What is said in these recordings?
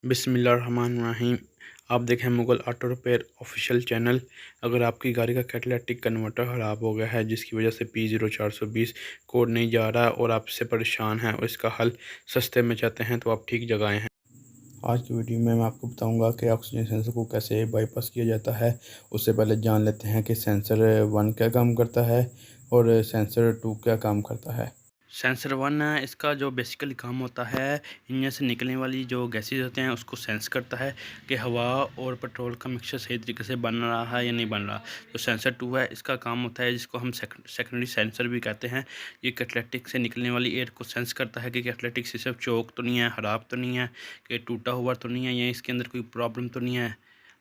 बिस्मिल्लाहिर्रहमानिर्रहीम। आप देखें Mughal auto repair official channel. अगर आपकी गाड़ी का कैटालिटिक कन्वर्टर ख़राब हो गया है जिसकी वजह से P0420 कोड नहीं जा रहा और आप इससे परेशान हैं और इसका हल सस्ते में चाहते हैं तो आप ठीक जगह आए हैं। आज की वीडियो में मैं आपको बताऊंगा कि ऑक्सीजन सेंसर को कैसे बाईपास किया जाता है। उससे पहले जान लेते हैं कि सेंसर 1 क्या काम करता है और सेंसर 2 क्या काम करता है। सेंसर 1 है, इसका जो बेसिकली काम होता है इंजन से निकलने वाली जो गैसेज होते हैं उसको सेंस करता है कि हवा और पेट्रोल का मिक्सचर सही तरीके से बन रहा है या नहीं बन रहा। तो सेंसर 2 है, इसका काम होता है जिसको हम सेकेंडरी सेंसर भी कहते हैं। ये कैटालिटिक से निकलने वाली एयर को सेंस करता है कि कैटालिटिक सिस्टम चोक तो नहीं है, ख़राब तो नहीं है, कि टूटा हुआ तो नहीं है या इसके अंदर कोई प्रॉब्लम तो नहीं है।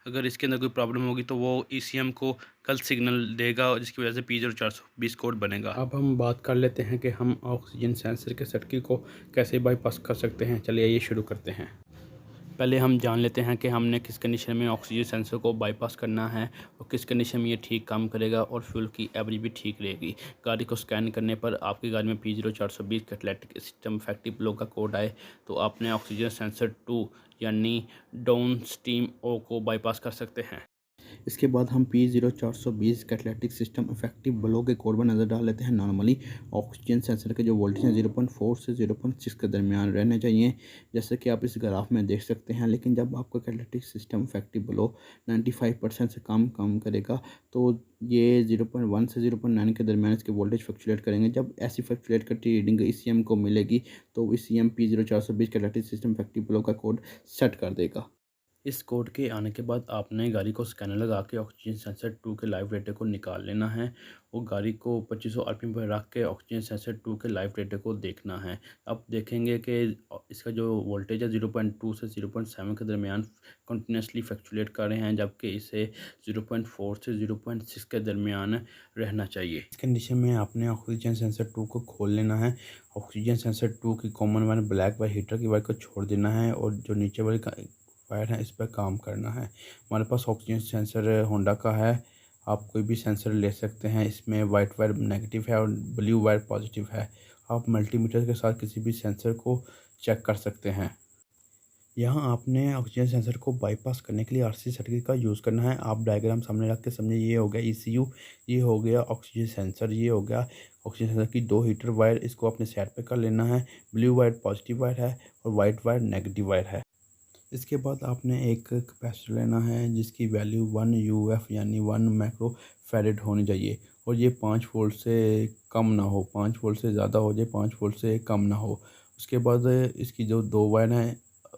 अगर इसके अंदर कोई प्रॉब्लम होगी तो वो ECM को कल सिग्नल देगा और जिसकी वजह से P0420 कोड बनेगा। अब हम बात कर लेते हैं कि हम ऑक्सीजन सेंसर के सर्किट को कैसे बाईपास कर सकते हैं। चलिए ये शुरू करते हैं। पहले हम जान लेते हैं कि हमने किस कंडीशन में ऑक्सीजन सेंसर को बाईपास करना है और किस कंडीशन में ये ठीक काम करेगा और फ्यूल की एवरेज भी ठीक रहेगी। गाड़ी को स्कैन करने पर आपकी गाड़ी में P0420 कैटालिटिक सिस्टम इफेक्टिव लो का कोड आए तो आपने ऑक्सीजन सेंसर 2 यानी डाउन स्ट्रीम ओ को बाईपास कर सकते हैं। इसके बाद हम P0420 catalytic system effective blow के कोड पर नज़र डाल लेते हैं। नॉर्मली ऑक्सीजन सेंसर के जो वोल्टेज हैं 0.4 से 0.6 के दरमियान रहने चाहिए, जैसे कि आप इस ग्राफ में देख सकते हैं। लेकिन जब आपका कैटालिटिक सिस्टम इफेक्टिव ब्लो 95% से कम काम करेगा तो ये 0.1 से 0.9 के दरमियान इसके वोल्टेज फ्लक्चुएट करेंगे। जब ऐसी फ्लक्चुएट करती रीडिंग ECM को मिलेगी तो ECM P0420 catalytic system effective blow का कोड सेट कर देगा। इस कोड के आने के बाद आपने गाड़ी को स्कैनर लगा के ऑक्सीजन सेंसर 2 के लाइव डेटा को निकाल लेना है और गाड़ी को 2500 RPM पर रख के ऑक्सीजन सेंसर 2 के लाइव डेटा को देखना है। अब देखेंगे कि इसका जो वोल्टेज है 0.2 से 0.7 के दरमियान कंटिन्यूसली फ्लक्चुएट कर रहे हैं, जबकि इसे 0.4 से 0.6 के दरमियान रहना चाहिए। इस कंडीशन में आपने ऑक्सीजन सेंसर 2 को खोल लेना है। ऑक्सीजन सेंसर 2 की common wire black wire heater की वायर को छोड़ देना है और जो नीचे वाली वायर है इस पर काम करना है। हमारे पास ऑक्सीजन सेंसर होंडा का है, आप कोई भी सेंसर ले सकते हैं। इसमें वाइट वायर नेगेटिव है और ब्लू वायर पॉजिटिव है। आप मल्टीमीटर के साथ किसी भी सेंसर को चेक कर सकते हैं। यहाँ आपने ऑक्सीजन सेंसर को बाईपास करने के लिए RC सर्किट का यूज़ करना है। आप डायग्राम सामने रख के समझे। ये हो गया ECU, ये हो गया ऑक्सीजन सेंसर, ये हो गया ऑक्सीजन सेंसर की 2 हीटर वायर। इसको अपने साइड पे कर लेना है। ब्लू वायर पॉजिटिव वायर है और वाइट वायर नेगेटिव वायर है। इसके बाद आपने एक कैपेसिटर लेना है जिसकी वैल्यू 1 UF यानी 1 माइक्रो फैरेड होनी चाहिए और ये 5 वोल्ट से कम ना हो, 5 वोल्ट से ज़्यादा हो जाए, 5 वोल्ट से कम ना हो। उसके बाद इसकी जो 2 वायर हैं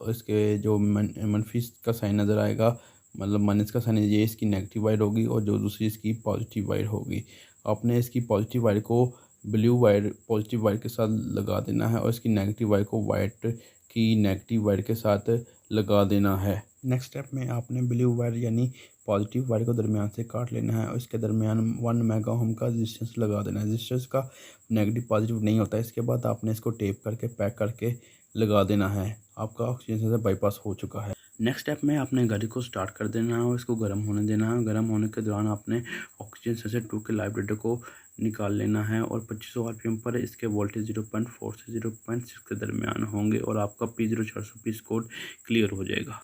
इसके जो मनफी का साइन नज़र आएगा, मतलब माइनस का साइन, ये इसकी नेगेटिव वायर होगी और जो दूसरी इसकी पॉजिटिव वायर होगी। आपने इसकी पॉजिटिव वायर को ब्लू वायर पॉजिटिव वायर के साथ लगा देना है और इसकी नेगेटिव वायर को वाइट की नेगेटिव वायर के साथ लगा देना है। नेक्स्ट स्टेप में आपने ब्लू वायर यानी पॉजिटिव वायर को दरमियान से काट लेना है और इसके दरमियान 1 मेगा ओम का रेजिस्टेंस लगा देना है। रेजिस्टेंस का नेगेटिव पॉजिटिव नहीं होता है। इसके बाद आपने इसको टेप करके पैक करके लगा देना है। आपका ऑक्सीजन सेंसर बाईपास हो चुका है। नेक्स्ट स्टेप में आपने गाड़ी को स्टार्ट कर देना है और इसको गर्म होने देना है। गर्म होने के दौरान आपने ऑक्सीजन सेंसर 2 के लाइव डेटा को निकाल लेना है और 2500 RPM पर इसके वोल्टेज 0.4 से 0.6 के दरमियान होंगे और आपका P0420 कोड क्लियर हो जाएगा।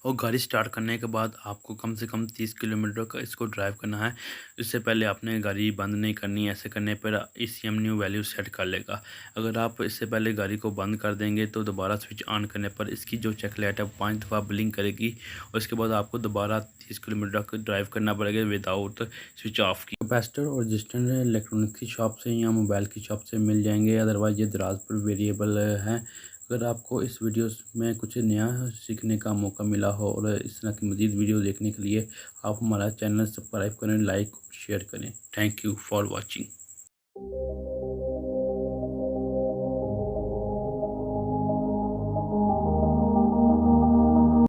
और गाड़ी स्टार्ट करने के बाद आपको कम से कम 30 किलोमीटर का इसको ड्राइव करना है। इससे पहले आपने गाड़ी बंद नहीं करनी। ऐसे करने पर ECM न्यू वैल्यू सेट कर लेगा। अगर आप इससे पहले गाड़ी को बंद कर देंगे तो दोबारा स्विच ऑन करने पर इसकी जो चेक लाइट है 5 दफ़ा ब्लिंक करेगी और इसके बाद आपको दोबारा 30 किलोमीटर का ड्राइव करना पड़ेगा विदाउट स्विच ऑफ की। कैपेसिटर और रजिस्टर इलेक्ट्रॉनिक की शॉप से या मोबाइल की शॉप से मिल जाएंगे, अदरवाइज ये दराज पर वेरिएबल हैं। अगर आपको इस वीडियो में कुछ नया सीखने का मौका मिला हो और इस तरह की मज़ीद वीडियो देखने के लिए आप हमारा चैनल सब्सक्राइब करें, लाइक और शेयर करें। Thank you for watching.